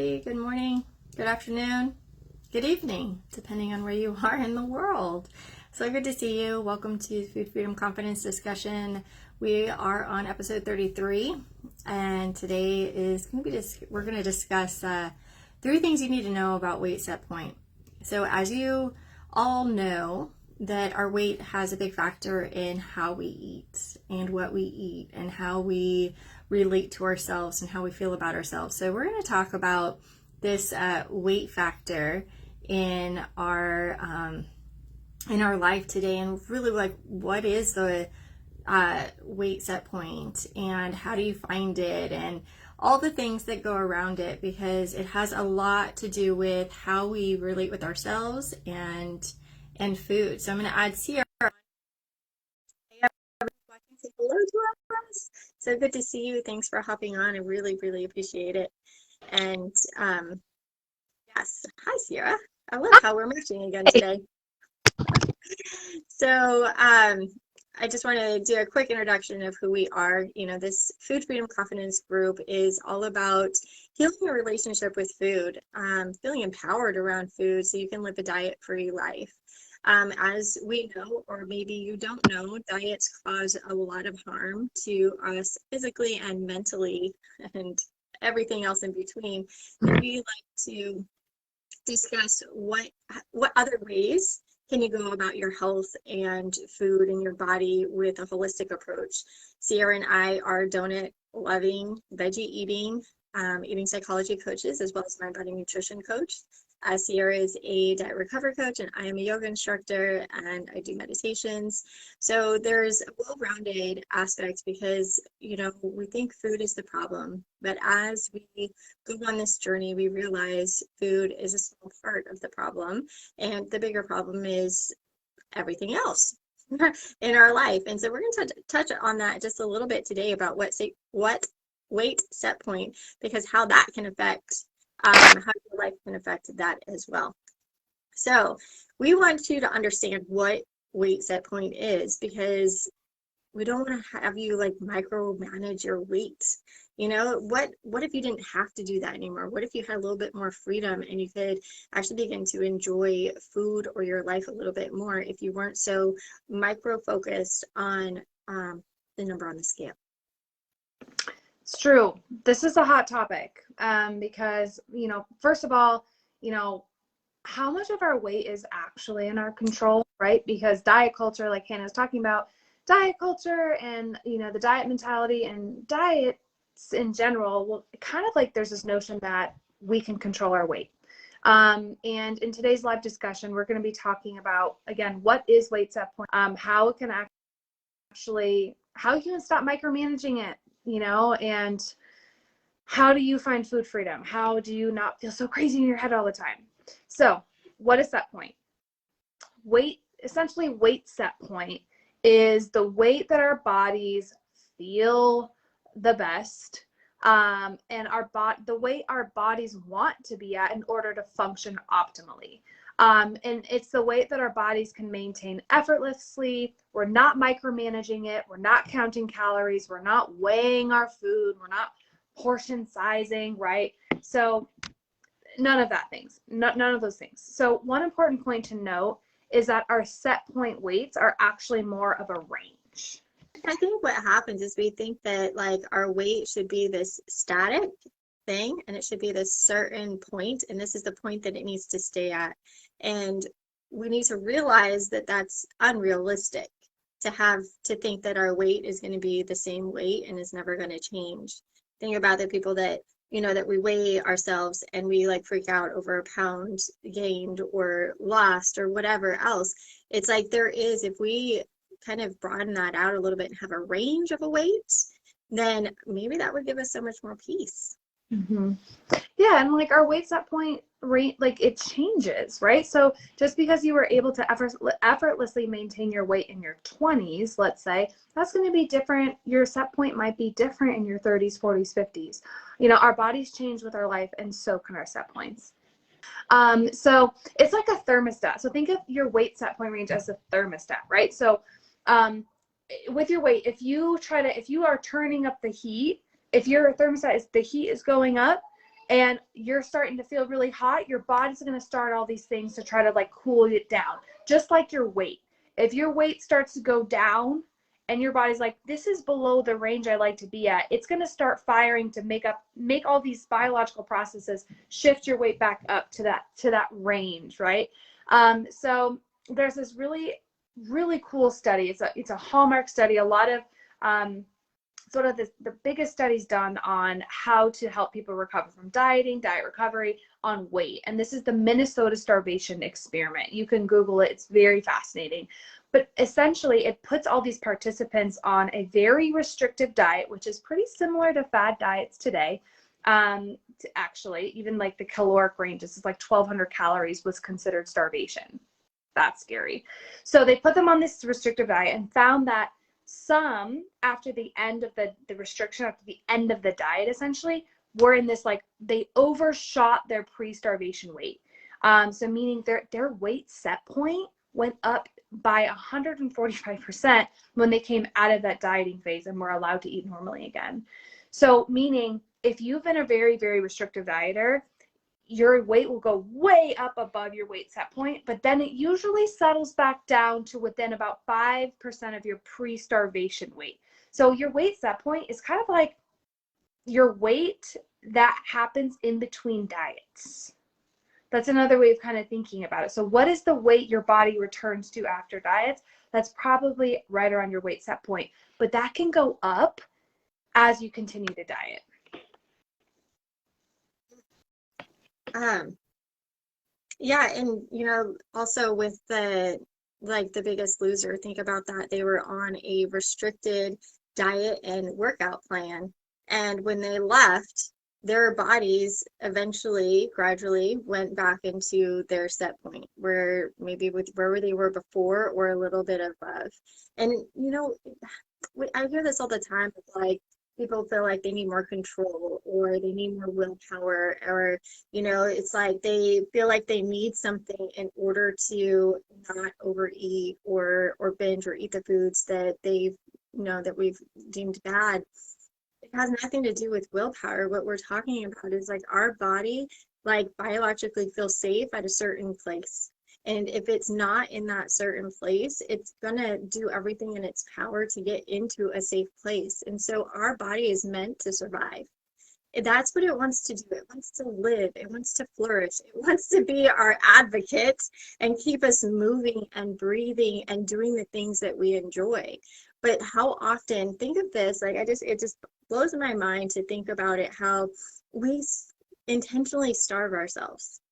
everybody. Good morning, good afternoon, good evening, depending on where you are in the world. So good to see you. Welcome to Food Freedom Confidence Discussion. We are on episode 33, and today is going to be we're going to discuss 3 things you need to know about weight set point. So as you all know, that our weight has a big factor in how we eat and what we eat and how we relate to ourselves and how we feel about ourselves. So we're going to talk about this weight factor in our life today, and really like what is the weight set point and how do you find it and all the things that go around it, because it has a lot to do with how we relate with ourselves and food. So I'm going to add Sierra. Say hello to us. So good to see you. Thanks for hopping on. I really, really appreciate it. And yes, hi Sierra. I love how we're matching again today. So I just want to do a quick introduction of who we are. You know, this Food Freedom Confidence group is all about healing your relationship with food, feeling empowered around food so you can live a diet-free life. As we know, or maybe you don't know, diets cause a lot of harm to us physically and mentally and everything else in between. And we like to discuss what other ways can you go about your health and food and your body with a holistic approach. Sierra and I are donut loving, veggie eating psychology coaches, as well as my body nutrition coach. Sierra is a diet recovery coach, and I am a yoga instructor, and I do meditations. So there's a well-rounded aspect, because, you know, we think food is the problem, but as we go on this journey, we realize food is a small part of the problem, and the bigger problem is everything else in our life. And so we're going to touch on that just a little bit today about what weight set point, because how that can affect how your life can affect that as well. So we want you to understand what weight set point is, because we don't want to have you like micromanage your weight. You know, what if you didn't have to do that anymore? What if you had a little bit more freedom and you could actually begin to enjoy food or your life a little bit more if you weren't so micro focused on the number on the scale? It's true. This is a hot topic because, you know, first of all, you know, how much of our weight is actually in our control, right? Because diet culture, like Hannah was talking about, diet culture and, you know, the diet mentality and diets in general, well, kind of like there's this notion that we can control our weight. And in today's live discussion, we're going to be talking about, again, what is weight set point, how it can actually, how you can stop micromanaging it, you know, and how do you find food freedom? How do you not feel so crazy in your head all the time? So what is set point? Essentially weight set point is the weight that our bodies feel the best, and the weight our bodies want to be at in order to function optimally. And it's the weight that our bodies can maintain effortlessly. We're not micromanaging it. We're not counting calories. We're not weighing our food. We're not portion sizing, right? So none of those things. So one important point to note is that our set point weights are actually more of a range. I think what happens is we think that like our weight should be this static thing, and it should be this certain point, and this is the point that it needs to stay at. And we need to realize that that's unrealistic to think that our weight is going to be the same weight and is never going to change. Think about the people that, you know, that we weigh ourselves and we like freak out over a pound gained or lost or whatever else. It's like if we kind of broaden that out a little bit and have a range of a weight, then maybe that would give us so much more peace. Mm-hmm. Yeah, and like our weight set point rate, like it changes, right? So just because you were able to effortlessly maintain your weight in your 20s, let's say, that's going to be different. Your set point might be different in your 30s, 40s, 50s. You know, our bodies change with our life, and so can our set points. So it's like a thermostat. So think of your weight set point range as a thermostat, right? So with your weight, if you are turning up the heat, if your thermostat the heat is going up and you're starting to feel really hot, your body's going to start all these things to try to like cool it down, just like your weight. If your weight starts to go down and your body's like, this is below the range I like to be at, it's going to start firing to make all these biological processes shift your weight back up to that range, right? So there's this really, really cool study. It's a hallmark study. A lot of sort of the biggest studies done on how to help people recover from dieting, diet recovery on weight. And this is the Minnesota Starvation Experiment. You can Google it. It's very fascinating. But essentially, it puts all these participants on a very restrictive diet, which is pretty similar to fad diets today. Actually, even like the caloric range, this is like 1,200 calories was considered starvation. That's scary. So they put them on this restrictive diet and found that some, after the end of the restriction, after the end of the diet, essentially, were in this, like, they overshot their pre-starvation weight. So meaning their weight set point went up by 145% when they came out of that dieting phase and were allowed to eat normally again. So meaning if you've been a very, very restrictive dieter, your weight will go way up above your weight set point, but then it usually settles back down to within about 5% of your pre-starvation weight. So your weight set point is kind of like your weight that happens in between diets. That's another way of kind of thinking about it. So what is the weight your body returns to after diets? That's probably right around your weight set point, but that can go up as you continue to diet. Yeah, and also with the Biggest Loser, think about that. They were on a restricted diet and workout plan, and when they left, their bodies eventually gradually went back into their set point, where maybe with where they were before or a little bit above. And I hear this all the time, like, people feel like they need more control or they need more willpower, or it's like they feel like they need something in order to not overeat or binge or eat the foods that that we've deemed bad. It has nothing to do with willpower. What we're talking about is like our body, like, biologically feels safe at a certain place. And if it's not in that certain place, it's going to do everything in its power to get into a safe place. And so our body is meant to survive. That's what it wants to do. It wants to live. It wants to flourish. It wants to be our advocate and keep us moving and breathing and doing the things that we enjoy. But how often, think of this, like, it just blows my mind to think about it, how we intentionally starve ourselves.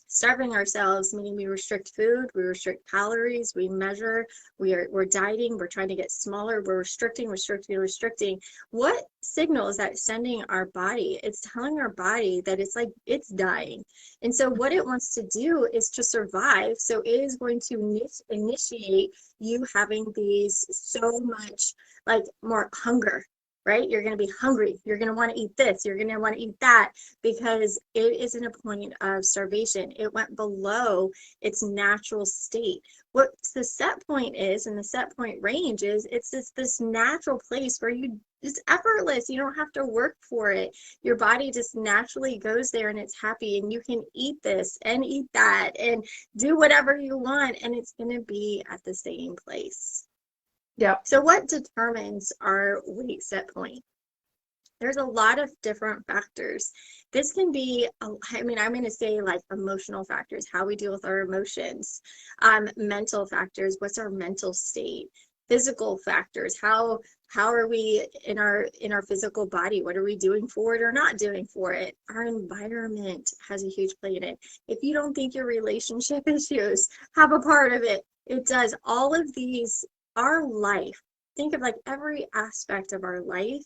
Starving ourselves, meaning we restrict food, we restrict calories, we measure, we're dieting, we're trying to get smaller, we're restricting. What signal is that sending our body? It's telling our body that it's like it's dying. And so what it wants to do is to survive. So it is going to initiate you having these so much, like, more hunger. Right? You're going to be hungry. You're going to want to eat this. You're going to want to eat that, because it is in a point of starvation. It went below its natural state. What the set point is, and the set point range is, it's this natural place where it's effortless. You don't have to work for it. Your body just naturally goes there and it's happy, and you can eat this and eat that and do whatever you want, and it's going to be at the same place. Yeah. So what determines our weight set point? There's a lot of different factors. This can be, I'm going to say, like, emotional factors, how we deal with our emotions, mental factors, what's our mental state, physical factors, how are we in our physical body, what are we doing for it or not doing for it. Our environment has a huge play in it. If you don't think your relationship issues have a part of it, it does. All of these, our life, think of, like, every aspect of our life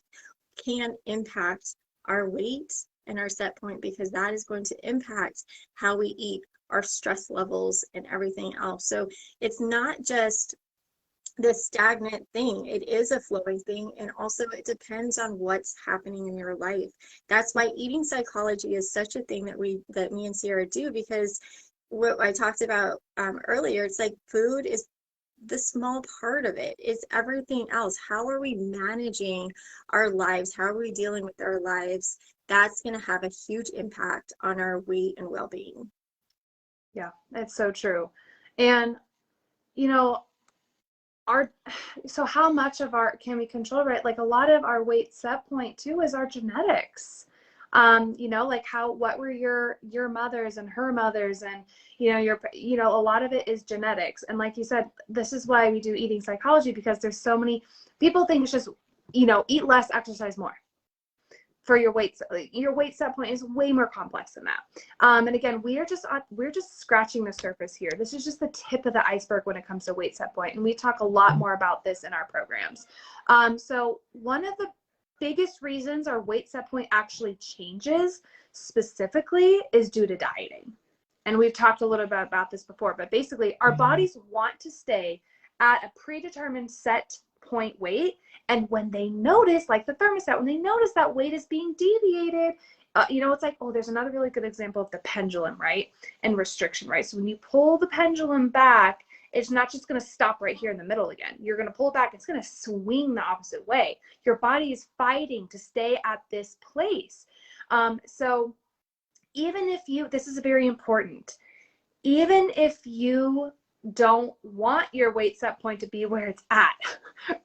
can impact our weight and our set point, because that is going to impact how we eat, our stress levels, and everything else. So it's not just this stagnant thing. It is a flowing thing, and also it depends on what's happening in your life. That's why eating psychology is such a thing that me and Sierra do, because what I talked about earlier, it's like food is the small part of it. It's everything else. How are we managing our lives? How are we dealing with our lives that's going to have a huge impact on our weight and well-being. Yeah, it's so true. And, you know, so how much of our can we control, right? Like a lot of our weight set point too is our genetics. You know, like what were your mothers and her mothers, and a lot of it is genetics. And like you said, this is why we do eating psychology, because there's so many people think it's just, eat less, exercise more for your weight set point is way more complex than that. And again, we're just scratching the surface here. This is just the tip of the iceberg when it comes to weight set point, and we talk a lot more about this in our programs. So one of the biggest reasons our weight set point actually changes specifically is due to dieting. And we've talked a little bit about this before, but basically our bodies want to stay at a predetermined set point weight. And when they notice, like the thermostat, when they notice that weight is being deviated, it's like, oh, there's another really good example of the pendulum, right? And restriction, right? So when you pull the pendulum back, it's not just going to stop right here in the middle again. You're going to pull it back. It's going to swing the opposite way. Your body is fighting to stay at this place. So even if this is very important, even if you don't want your weight set point to be where it's at,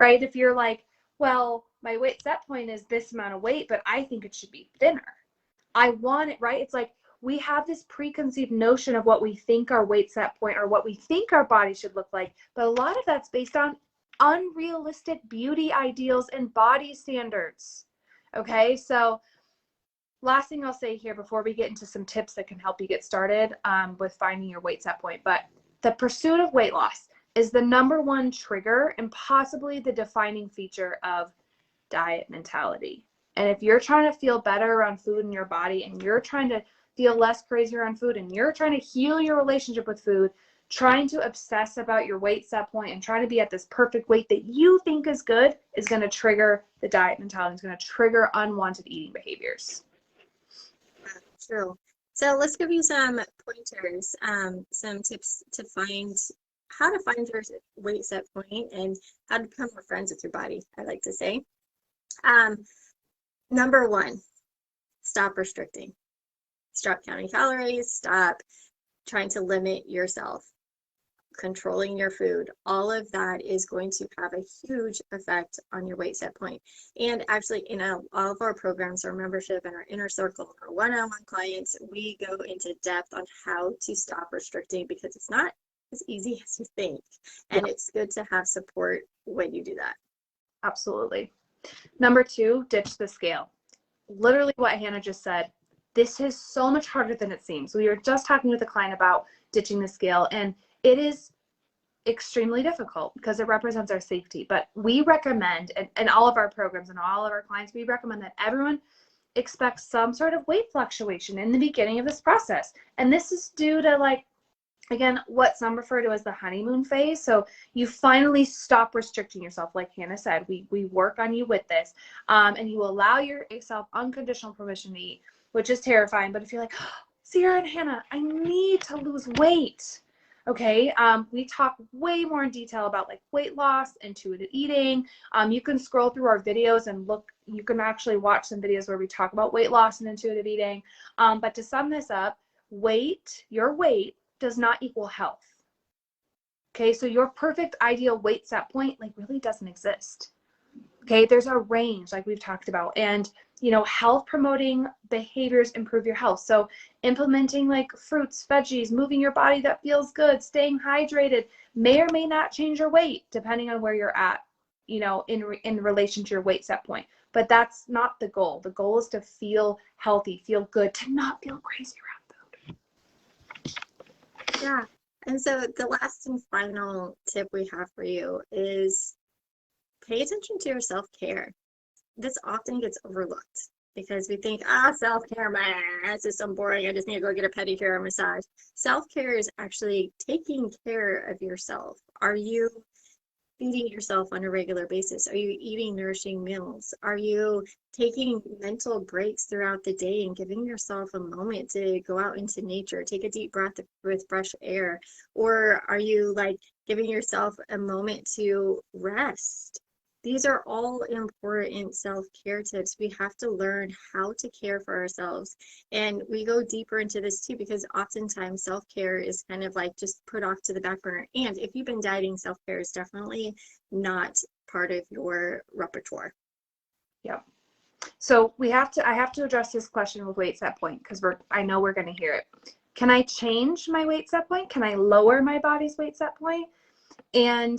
right? If you're like, well, my weight set point is this amount of weight, but I think it should be thinner. I want it, right? It's like we have this preconceived notion of what we think our weight set point or what we think our body should look like. But a lot of that's based on unrealistic beauty ideals and body standards. Okay, so last thing I'll say here before we get into some tips that can help you get started with finding your weight set point. But the pursuit of weight loss is the number one trigger and possibly the defining feature of diet mentality. And if you're trying to feel better around food in your body, and you're trying to feel less crazy around food, and you're trying to heal your relationship with food, trying to obsess about your weight set point and trying to be at this perfect weight that you think is good is going to trigger the diet mentality. It's going to trigger unwanted eating behaviors. True. So let's give you some pointers, some tips to find how to find your weight set point and how to become more friends with your body, I like to say. Number one, stop restricting. Stop counting calories, stop trying to limit yourself, controlling your food. All of that is going to have a huge effect on your weight set point. And actually, in all of our programs, our membership and our inner circle, our one-on-one clients, we go into depth on how to stop restricting, because it's not as easy as you think. And it's good to have support when you do that. Absolutely. Number two, ditch the scale. Literally what Hannah just said. This is so much harder than it seems. We were just talking with a client about ditching the scale, and it is extremely difficult because it represents our safety. But we recommend, and all of our programs and all of our clients, we recommend that everyone expects some sort of weight fluctuation in the beginning of this process. And this is due to, like, again, what some refer to as the honeymoon phase. So you finally stop restricting yourself. Like Hannah said, we work on you with this, and you allow yourself unconditional permission to eat, which is terrifying. But if you're like, oh, Sierra and Hannah, I need to lose weight. Okay, we talk way more in detail about like weight loss, intuitive eating. You can scroll through our videos and look, you can actually watch some videos where we talk about weight loss and intuitive eating. But to sum this up, your weight does not equal health. Okay, so your perfect ideal weight set point like really doesn't exist. Okay, there's a range like we've talked about, and health promoting behaviors improve your health. So implementing like fruits, veggies, moving your body that feels good, staying hydrated may or may not change your weight depending on where you're at, in relation to your weight set point. But that's not the goal. The goal is to feel healthy, feel good, to not feel crazy around food. Yeah. And so the last and final tip we have for you is pay attention to your self-care. This often gets overlooked because we think, self-care, man, that's just so boring. I just need to go get a pedicure or massage. Self-care is actually taking care of yourself. Are you feeding yourself on a regular basis? Are you eating nourishing meals? Are you taking mental breaks throughout the day and giving yourself a moment to go out into nature, take a deep breath with fresh air? Or are you like giving yourself a moment to rest? These are all important self-care tips. We have to learn how to care for ourselves. And we go deeper into this too, because oftentimes self-care is kind of like just put off to the back burner. And if you've been dieting, self-care is definitely not part of your repertoire. Yep. So I have to address this question with weight set point, because I know we're going to hear it. Can I change my weight set point? Can I lower my body's weight set point? And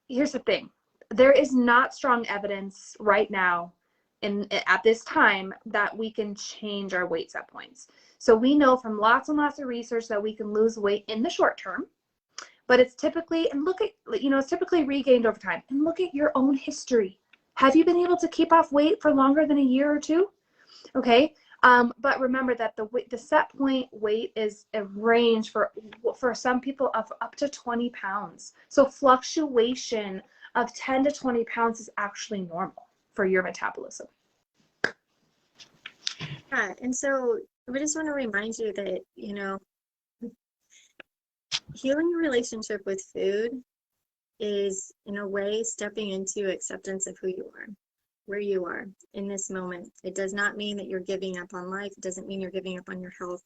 here's the thing. There is not strong evidence right now at this time that we can change our weight set points. So we know from lots and lots of research that we can lose weight in the short term, but it's typically, and look at, it's typically regained over time. And look at your own history. Have you been able to keep off weight for longer than a year or two? Okay. But remember that the set point weight is a range for some people of up to 20 pounds. So fluctuation of 10 to 20 pounds is actually normal for your metabolism. Yeah, and so we just want to remind you that, healing your relationship with food is, in a way, stepping into acceptance of who you are, where you are in this moment. It does not mean that you're giving up on life. It doesn't mean you're giving up on your health.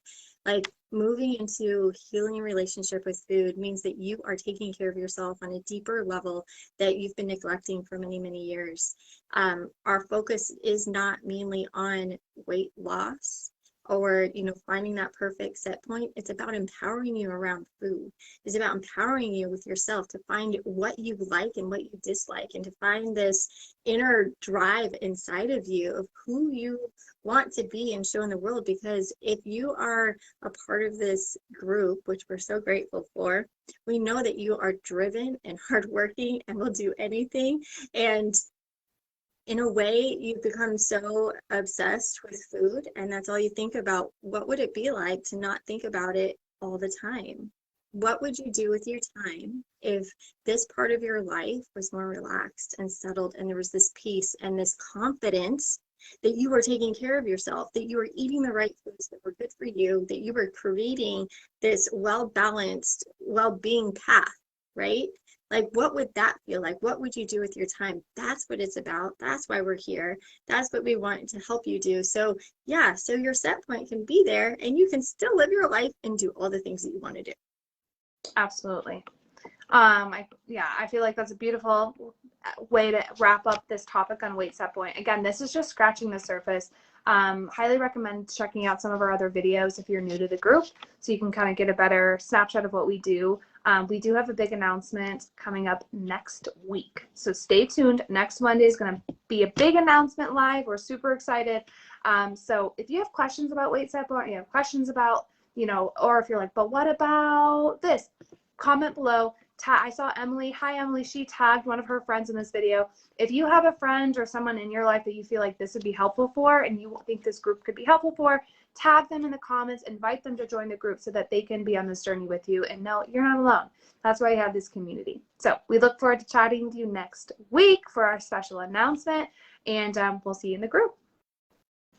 Like, moving into healing your relationship with food means that you are taking care of yourself on a deeper level that you've been neglecting for many, many years. Our focus is not mainly on weight loss or, finding that perfect set point. It's about empowering you around food. It's about empowering you with yourself to find what you like and what you dislike, and to find this inner drive inside of you of who you want to be and show in the world. Because if you are a part of this group, which we're so grateful for, we know that you are driven and hardworking and will do anything. And in a way, you've become so obsessed with food, and that's all you think about. What would it be like to not think about it all the time? What would you do with your time if this part of your life was more relaxed and settled, and there was this peace and this confidence that you were taking care of yourself, that you were eating the right foods that were good for you, that you were creating this well-balanced well-being path, right? Like, what would that feel like? What would you do with your time? That's what it's about. That's why we're here. That's what we want to help you do. So yeah, so your set point can be there, and you can still live your life and do all the things that you want to do. Absolutely. I feel like that's a beautiful way to wrap up this topic on weight set point. Again, this is just scratching the surface. Highly recommend checking out some of our other videos if you're new to the group, so you can kind of get a better snapshot of what we do. We do have a big announcement coming up next week, so stay tuned. Next Monday is going to be a big announcement live. We're super excited. So if you have questions about weight set point, you have questions about, or if you're like, but what about this? Comment below. I saw Emily. Hi, Emily. She tagged one of her friends in this video. If you have a friend or someone in your life that you feel like this would be helpful for, and you think this group could be helpful for, tag them in the comments, invite them to join the group so that they can be on this journey with you. And no, you're not alone. That's why you have this community. So we look forward to chatting to you next week for our special announcement, and we'll see you in the group.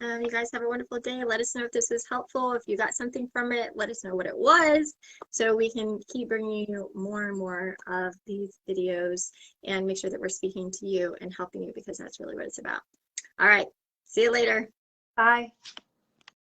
You guys have a wonderful day. Let us know if this was helpful. If you got something from it, let us know what it was, so we can keep bringing you more and more of these videos and make sure that we're speaking to you and helping you, because that's really what it's about. All right. See you later. Bye.